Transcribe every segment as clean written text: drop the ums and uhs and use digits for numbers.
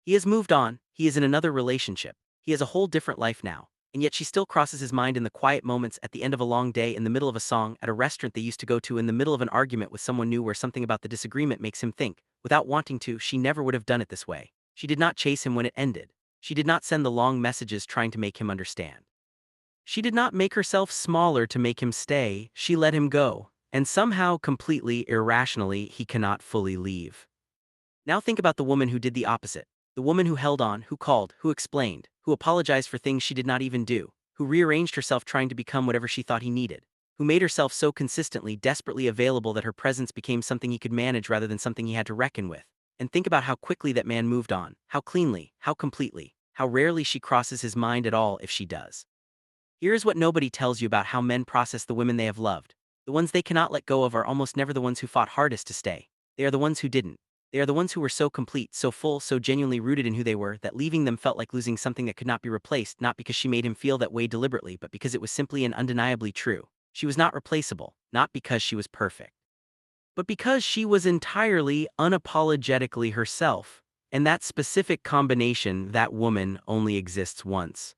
He has moved on, he is in another relationship, he has a whole different life now, and yet she still crosses his mind in the quiet moments at the end of a long day, in the middle of a song, at a restaurant they used to go to, in the middle of an argument with someone new where something about the disagreement makes him think, without wanting to, she never would have done it this way. She did not chase him when it ended. She did not send the long messages trying to make him understand. She did not make herself smaller to make him stay, she let him go, and somehow, completely irrationally, he cannot fully leave. Now think about the woman who did the opposite. The woman who held on, who called, who explained, who apologized for things she did not even do, who rearranged herself trying to become whatever she thought he needed, who made herself so consistently, desperately available that her presence became something he could manage rather than something he had to reckon with. And think about how quickly that man moved on, how cleanly, how completely, how rarely she crosses his mind at all if she does. Here's what nobody tells you about how men process the women they have loved. The ones they cannot let go of are almost never the ones who fought hardest to stay. They are the ones who didn't. They are the ones who were so complete, so full, so genuinely rooted in who they were, that leaving them felt like losing something that could not be replaced, not because she made him feel that way deliberately, but because it was simply and undeniably true. She was not replaceable, not because she was perfect, but because she was entirely, unapologetically herself. And that specific combination, that woman, only exists once.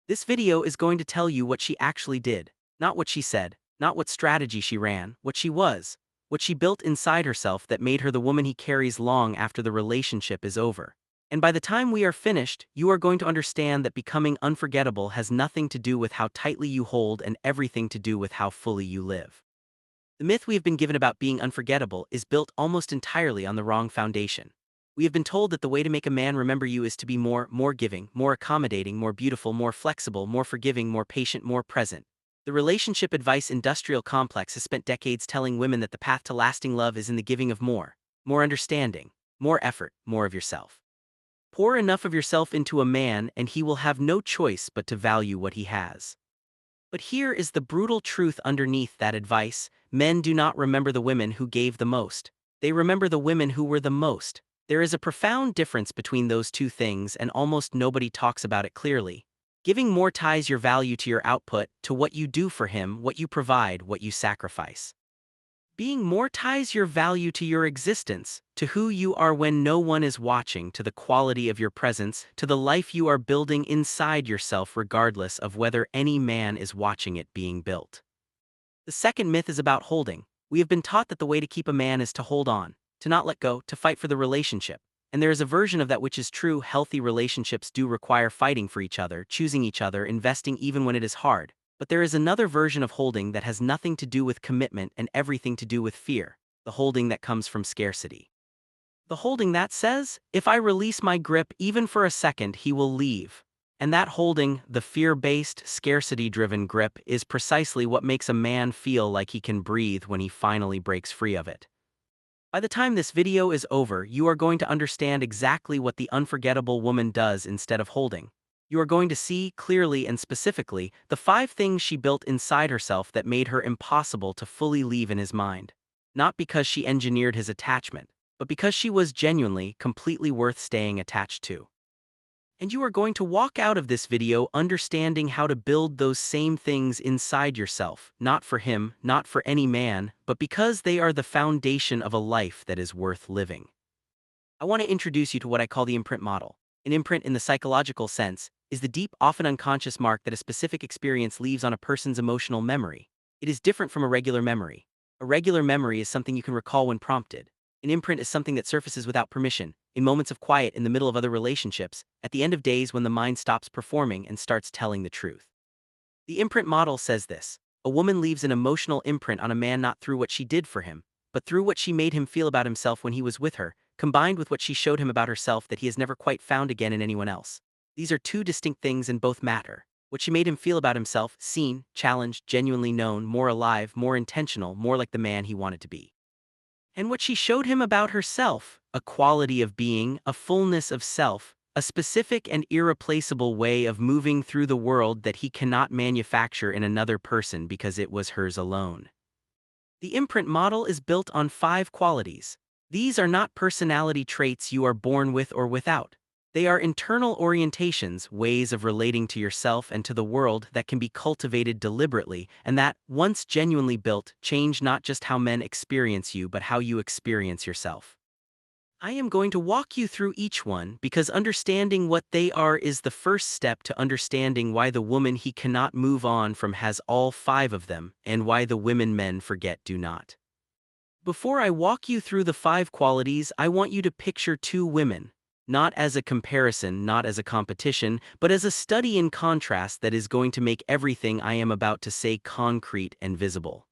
This video is going to tell you what she actually did, not what she said, not what strategy she ran, what she built inside herself that made her the woman he carries long after the relationship is over. And by the time we are finished, you are going to understand that becoming unforgettable has nothing to do with how tightly you hold and everything to do with how fully you live. The myth we have been given about being unforgettable is built almost entirely on the wrong foundation. We have been told that the way to make a man remember you is to be more giving, more accommodating, more beautiful, more flexible, more forgiving, more patient, more present. The relationship advice industrial complex has spent decades telling women that the path to lasting love is in the giving of more understanding, more effort, more of yourself. Pour enough of yourself into a man and he will have no choice but to value what he has. But here is the brutal truth underneath that advice: men do not remember the women who gave the most. They remember the women who were the most. There is a profound difference between those two things, and almost nobody talks about it clearly. Giving more ties your value to your output, to what you do for him, what you provide, what you sacrifice. Being more ties your value to your existence, to who you are when no one is watching, to the quality of your presence, to the life you are building inside yourself regardless of whether any man is watching it being built. The second myth is about holding. We have been taught that the way to keep a man is to hold on, to not let go, to fight for the relationship. And there is a version of that which is true. Healthy relationships do require fighting for each other, choosing each other, investing even when it is hard. But there is another version of holding that has nothing to do with commitment and everything to do with fear, the holding that comes from scarcity. The holding that says, if I release my grip even for a second, he will leave. And that holding, the fear-based, scarcity-driven grip, is precisely what makes a man feel like he can breathe when he finally breaks free of it. By the time this video is over, you are going to understand exactly what the unforgettable woman does instead of holding. You are going to see, clearly and specifically, the 5 things she built inside herself that made her impossible to fully leave in his mind. Not because she engineered his attachment, but because she was genuinely, completely worth staying attached to. And you are going to walk out of this video understanding how to build those same things inside yourself, not for him, not for any man, but because they are the foundation of a life that is worth living. I want to introduce you to what I call the imprint model. An imprint, in the psychological sense, is the deep, often unconscious mark that a specific experience leaves on a person's emotional memory. It is different from a regular memory. A regular memory is something you can recall when prompted. An imprint is something that surfaces without permission, in moments of quiet, in the middle of other relationships, at the end of days when the mind stops performing and starts telling the truth. The imprint model says this: a woman leaves an emotional imprint on a man not through what she did for him, but through what she made him feel about himself when he was with her, combined with what she showed him about herself that he has never quite found again in anyone else. These are two distinct things and both matter. What she made him feel about himself: seen, challenged, genuinely known, more alive, more intentional, more like the man he wanted to be. And what she showed him about herself: a quality of being, a fullness of self, a specific and irreplaceable way of moving through the world that he cannot manufacture in another person because it was hers alone. The imprint model is built on 5 qualities. These are not personality traits you are born with or without. They are internal orientations, ways of relating to yourself and to the world that can be cultivated deliberately, and that, once genuinely built, change not just how men experience you but how you experience yourself. I am going to walk you through each one because understanding what they are is the first step to understanding why the woman he cannot move on from has all five of them and why the women men forget do not. Before I walk you through the five qualities, I want you to picture two women, not as a comparison, not as a competition, but as a study in contrast that is going to make everything I am about to say concrete and visible.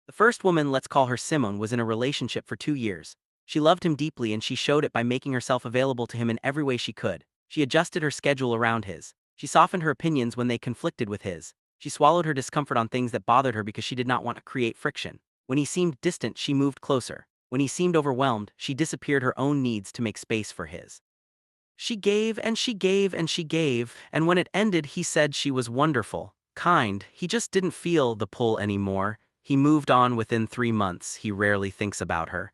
The first woman, let's call her Simone, was in a relationship for 2 years. She loved him deeply and she showed it by making herself available to him in every way she could. She adjusted her schedule around his. She softened her opinions when they conflicted with his. She swallowed her discomfort on things that bothered her because she did not want to create friction. When he seemed distant, she moved closer. When he seemed overwhelmed, she disappeared her own needs to make space for his. She gave and she gave and she gave, and when it ended, he said she was wonderful, kind. He just didn't feel the pull anymore. He moved on within 3 months. He rarely thinks about her.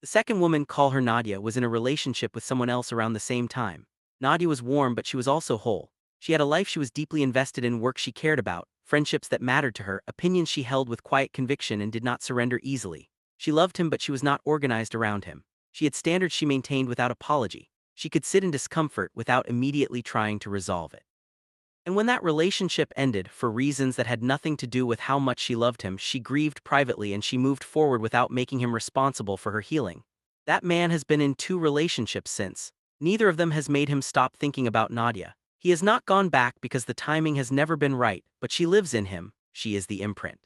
The second woman, call her Nadia, was in a relationship with someone else around the same time. Nadia was warm, but she was also whole. She had a life she was deeply invested in, work she cared about, friendships that mattered to her, opinions she held with quiet conviction and did not surrender easily. She loved him, but she was not organized around him. She had standards she maintained without apology. She could sit in discomfort without immediately trying to resolve it. And when that relationship ended, for reasons that had nothing to do with how much she loved him, she grieved privately and she moved forward without making him responsible for her healing. That man has been in 2 relationships since. Neither of them has made him stop thinking about Nadia. He has not gone back because the timing has never been right, but she lives in him. She is the imprint.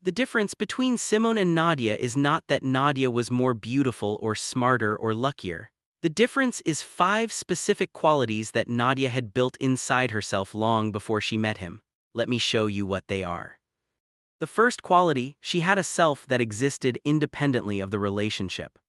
The difference between Simone and Nadia is not that Nadia was more beautiful or smarter or luckier. The difference is 5 specific qualities that Nadia had built inside herself long before she met him. Let me show you what they are. The first quality, she had a self that existed independently of the relationship.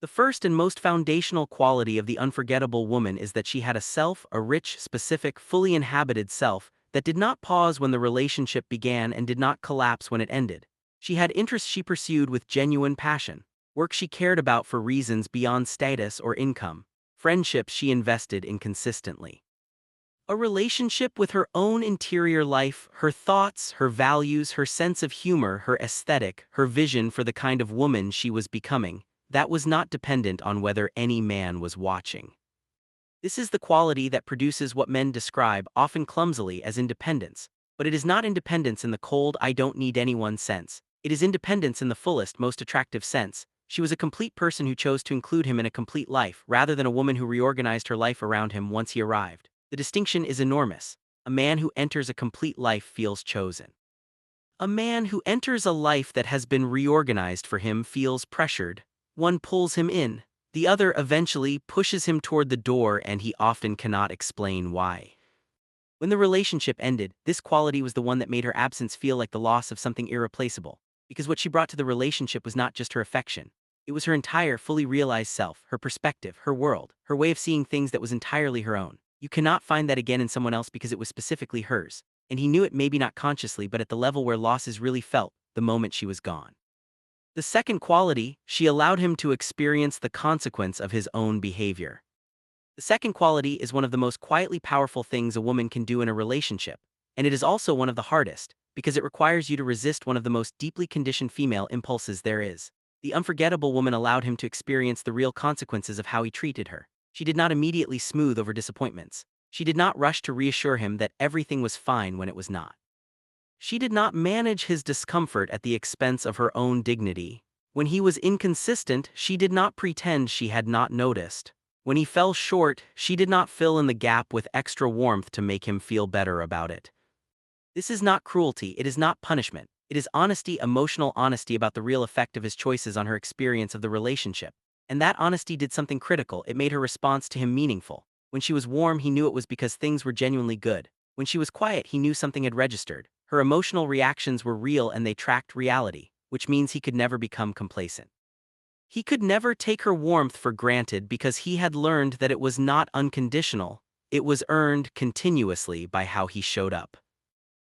The first and most foundational quality of the unforgettable woman is that she had a self, a rich, specific, fully inhabited self, that did not pause when the relationship began and did not collapse when it ended. She had interests she pursued with genuine passion, work she cared about for reasons beyond status or income, friendships she invested in consistently. A relationship with her own interior life, her thoughts, her values, her sense of humor, her aesthetic, her vision for the kind of woman she was becoming, that was not dependent on whether any man was watching. This is the quality that produces what men describe, often clumsily, as independence. But it is not independence in the cold, I don't need anyone sense. It is independence in the fullest, most attractive sense. She was a complete person who chose to include him in a complete life, rather than a woman who reorganized her life around him once he arrived. The distinction is enormous. A man who enters a complete life feels chosen. A man who enters a life that has been reorganized for him feels pressured. One pulls him in. The other eventually pushes him toward the door, and he often cannot explain why. When the relationship ended, this quality was the one that made her absence feel like the loss of something irreplaceable, because what she brought to the relationship was not just her affection. It was her entire, fully realized self, her perspective, her world, her way of seeing things that was entirely her own. You cannot find that again in someone else because it was specifically hers, and he knew it, maybe not consciously, but at the level where loss is really felt, the moment she was gone. The second quality, she allowed him to experience the consequence of his own behavior. The second quality is one of the most quietly powerful things a woman can do in a relationship, and it is also one of the hardest, because it requires you to resist one of the most deeply conditioned female impulses there is. The unforgettable woman allowed him to experience the real consequences of how he treated her. She did not immediately smooth over disappointments. She did not rush to reassure him that everything was fine when it was not. She did not manage his discomfort at the expense of her own dignity. When he was inconsistent, she did not pretend she had not noticed. When he fell short, she did not fill in the gap with extra warmth to make him feel better about it. This is not cruelty, it is not punishment. It is honesty, emotional honesty about the real effect of his choices on her experience of the relationship. And that honesty did something critical. It made her response to him meaningful. When she was warm, he knew it was because things were genuinely good. When she was quiet, he knew something had registered. Her emotional reactions were real and they tracked reality, which means he could never become complacent. He could never take her warmth for granted because he had learned that it was not unconditional, it was earned continuously by how he showed up.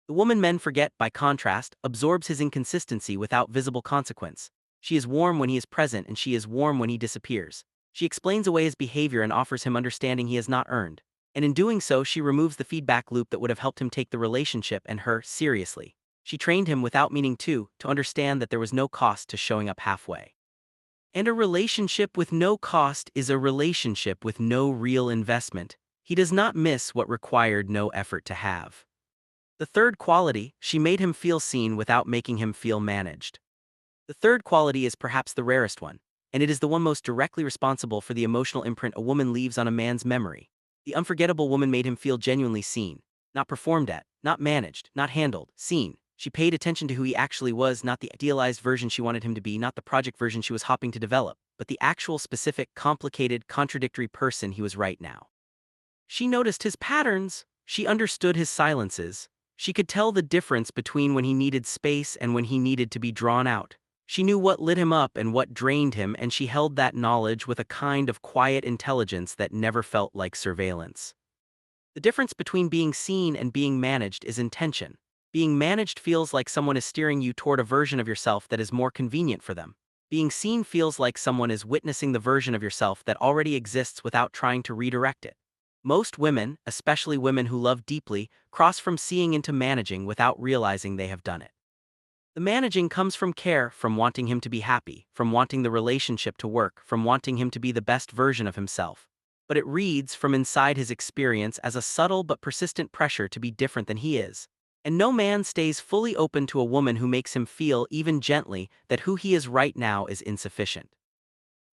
The woman men forget, by contrast, absorbs his inconsistency without visible consequence. She is warm when he is present and she is warm when he disappears. She explains away his behavior and offers him understanding he has not earned. And in doing so, she removes the feedback loop that would have helped him take the relationship and her seriously. She trained him without meaning to understand that there was no cost to showing up halfway. And a relationship with no cost is a relationship with no real investment. He does not miss what required no effort to have. The third quality, she made him feel seen without making him feel managed. The third quality is perhaps the rarest one, and it is the one most directly responsible for the emotional imprint a woman leaves on a man's memory. The unforgettable woman made him feel genuinely seen, not performed at, not managed, not handled, seen. She paid attention to who he actually was, not the idealized version she wanted him to be, not the project version she was hoping to develop, but the actual specific, complicated, contradictory person he was right now. She noticed his patterns. She understood his silences. She could tell the difference between when he needed space and when he needed to be drawn out. She knew what lit him up and what drained him, and she held that knowledge with a kind of quiet intelligence that never felt like surveillance. The difference between being seen and being managed is intention. Being managed feels like someone is steering you toward a version of yourself that is more convenient for them. Being seen feels like someone is witnessing the version of yourself that already exists without trying to redirect it. Most women, especially women who love deeply, cross from seeing into managing without realizing they have done it. The managing comes from care, from wanting him to be happy, from wanting the relationship to work, from wanting him to be the best version of himself. But it reads from inside his experience as a subtle but persistent pressure to be different than he is. And no man stays fully open to a woman who makes him feel, even gently, that who he is right now is insufficient.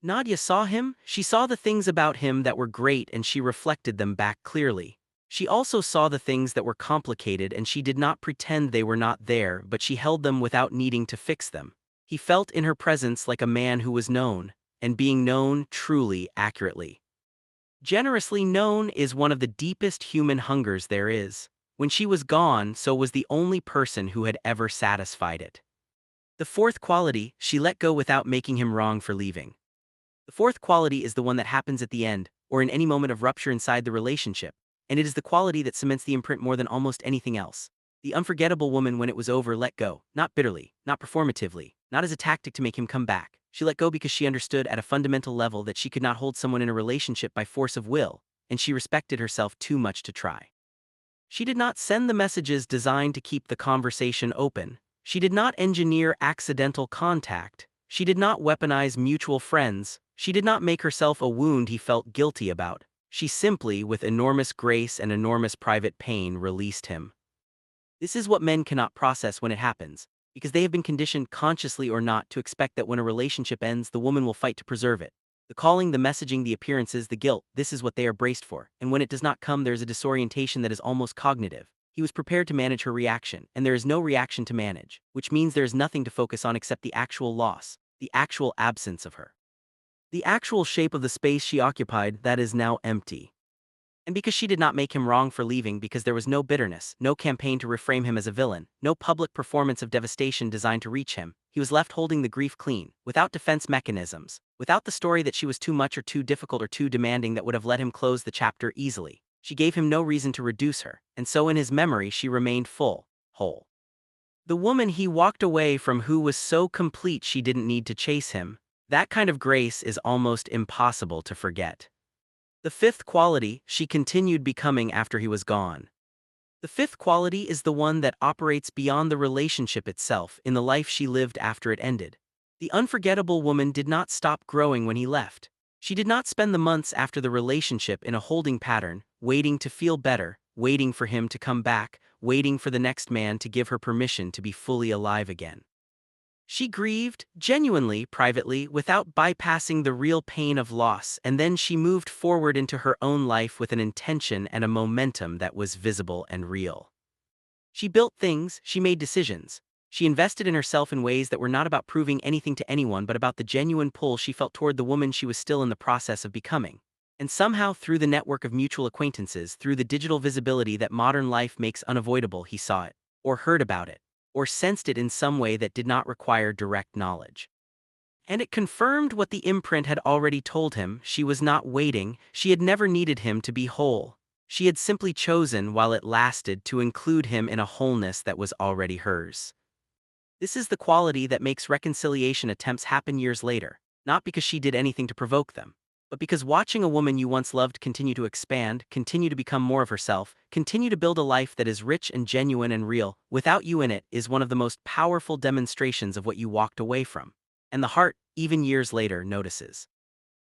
Nadia saw him. She saw the things about him that were great and she reflected them back clearly. She also saw the things that were complicated and she did not pretend they were not there, but she held them without needing to fix them. He felt in her presence like a man who was known, and being known truly, accurately. Generously known is one of the deepest human hungers there is. When she was gone, so was the only person who had ever satisfied it. The fourth quality, she let go without making him wrong for leaving. The fourth quality is the one that happens at the end, or in any moment of rupture inside the relationship, and it is the quality that cements the imprint more than almost anything else. The unforgettable woman, when it was over, let go, not bitterly, not performatively, not as a tactic to make him come back. She let go because she understood at a fundamental level that she could not hold someone in a relationship by force of will, and she respected herself too much to try. She did not send the messages designed to keep the conversation open. She did not engineer accidental contact. She did not weaponize mutual friends. She did not make herself a wound he felt guilty about. She simply, with enormous grace and enormous private pain, released him. This is what men cannot process when it happens, because they have been conditioned, consciously or not, to expect that when a relationship ends, the woman will fight to preserve it. The calling, the messaging, the appearances, the guilt, this is what they are braced for, and when it does not come, there is a disorientation that is almost cognitive. He was prepared to manage her reaction, and there is no reaction to manage, which means there is nothing to focus on except the actual loss, the actual absence of her. The actual shape of the space she occupied that is now empty. And because she did not make him wrong for leaving, because there was no bitterness, no campaign to reframe him as a villain, no public performance of devastation designed to reach him, he was left holding the grief clean, without defense mechanisms, without the story that she was too much or too difficult or too demanding that would have let him close the chapter easily. She gave him no reason to reduce her, and so in his memory she remained full, whole. The woman he walked away from who was so complete she didn't need to chase him, that kind of grace is almost impossible to forget. The fifth quality, she continued becoming after he was gone. The fifth quality is the one that operates beyond the relationship itself, in the life she lived after it ended. The unforgettable woman did not stop growing when he left. She did not spend the months after the relationship in a holding pattern, waiting to feel better, waiting for him to come back, waiting for the next man to give her permission to be fully alive again. She grieved, genuinely, privately, without bypassing the real pain of loss, and then she moved forward into her own life with an intention and a momentum that was visible and real. She built things, she made decisions. She invested in herself in ways that were not about proving anything to anyone but about the genuine pull she felt toward the woman she was still in the process of becoming. And somehow, through the network of mutual acquaintances, through the digital visibility that modern life makes unavoidable, he saw it, or heard about it, or sensed it in some way that did not require direct knowledge. And it confirmed what the imprint had already told him: she was not waiting, she had never needed him to be whole. She had simply chosen, while it lasted, to include him in a wholeness that was already hers. This is the quality that makes reconciliation attempts happen years later, not because she did anything to provoke them, but because watching a woman you once loved continue to expand, continue to become more of herself, continue to build a life that is rich and genuine and real, without you in it, is one of the most powerful demonstrations of what you walked away from. and the heart, even years later, notices.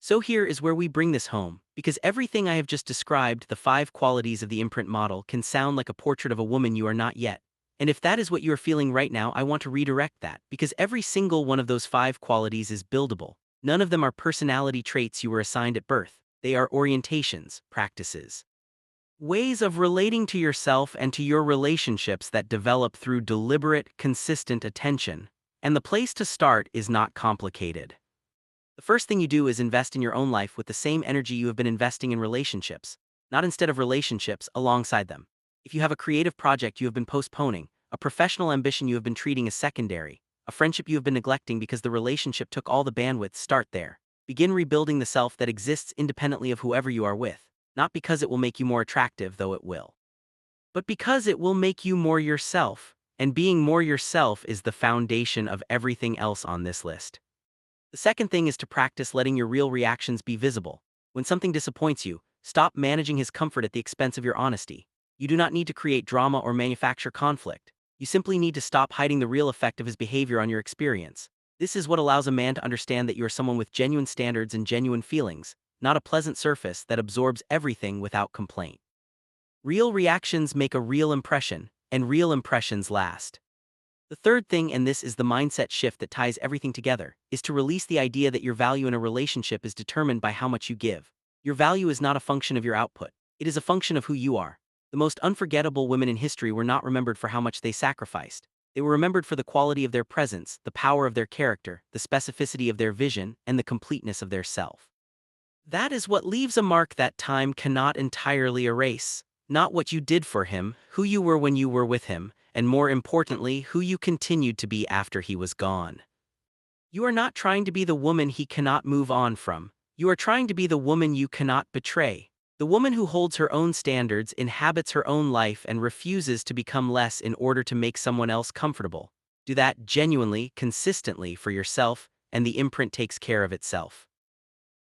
So here is where we bring this home, because everything I have just described, the 5 qualities of the imprint model, can sound like a portrait of a woman you are not yet. And if that is what you are feeling right now, I want to redirect that, because every single one of those 5 qualities is buildable. None of them are personality traits you were assigned at birth. They are orientations, practices, ways of relating to yourself and to your relationships that develop through deliberate, consistent attention. And the place to start is not complicated. The first thing you do is invest in your own life with the same energy you have been investing in relationships, not instead of relationships, alongside them. If you have a creative project you have been postponing, a professional ambition you have been treating as secondary, a friendship you have been neglecting because the relationship took all the bandwidth, start there. Begin rebuilding the self that exists independently of whoever you are with, not because it will make you more attractive, though it will, but because it will make you more yourself, and being more yourself is the foundation of everything else on this list. The second thing is to practice letting your real reactions be visible. When something disappoints you, stop managing his comfort at the expense of your honesty. You do not need to create drama or manufacture conflict. You simply need to stop hiding the real effect of his behavior on your experience. This is what allows a man to understand that you are someone with genuine standards and genuine feelings, not a pleasant surface that absorbs everything without complaint. Real reactions make a real impression, and real impressions last. The third thing, and this is the mindset shift that ties everything together, is to release the idea that your value in a relationship is determined by how much you give. Your value is not a function of your output. It is a function of who you are. The most unforgettable women in history were not remembered for how much they sacrificed. They were remembered for the quality of their presence, the power of their character, the specificity of their vision, and the completeness of their self. That is what leaves a mark that time cannot entirely erase. Not what you did for him, who you were when you were with him, and more importantly, who you continued to be after he was gone. You are not trying to be the woman he cannot move on from. You are trying to be the woman you cannot betray. The woman who holds her own standards, inhabits her own life, and refuses to become less in order to make someone else comfortable. Do that genuinely, consistently for yourself, and the imprint takes care of itself.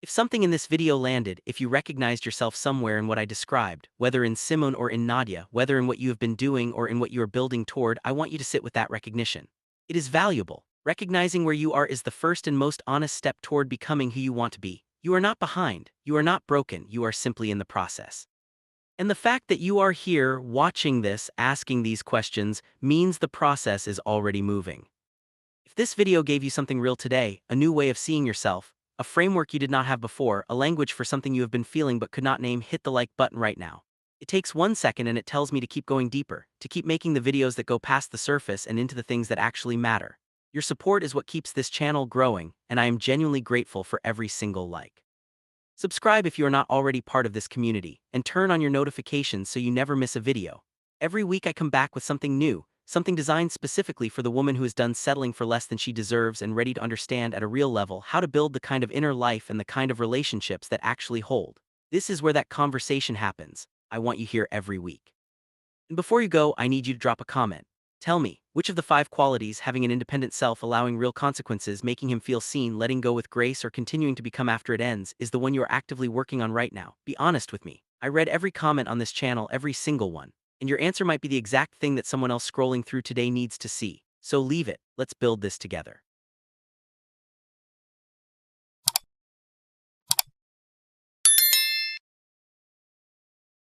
If something in this video landed, if you recognized yourself somewhere in what I described, whether in Simone or in Nadia, whether in what you have been doing or in what you are building toward, I want you to sit with that recognition. It is valuable. Recognizing where you are is the first and most honest step toward becoming who you want to be. You are not behind, you are not broken, you are simply in the process. And the fact that you are here, watching this, asking these questions, means the process is already moving. If this video gave you something real today, a new way of seeing yourself, a framework you did not have before, a language for something you have been feeling but could not name, hit the like button right now. It takes 1 second and it tells me to keep going deeper, to keep making the videos that go past the surface and into the things that actually matter. Your support is what keeps this channel growing, and I am genuinely grateful for every single like. Subscribe if you are not already part of this community, and turn on your notifications so you never miss a video. Every week I come back with something new, something designed specifically for the woman who is done settling for less than she deserves and ready to understand at a real level how to build the kind of inner life and the kind of relationships that actually hold. This is where that conversation happens. I want you here every week. And before you go, I need you to drop a comment. Tell me, which of the 5 qualities, having an independent self, allowing real consequences, making him feel seen, letting go with grace, or continuing to become after it ends, is the one you are actively working on right now? Be honest with me. I read every comment on this channel, every single one. And your answer might be the exact thing that someone else scrolling through today needs to see. So leave it. Let's build this together.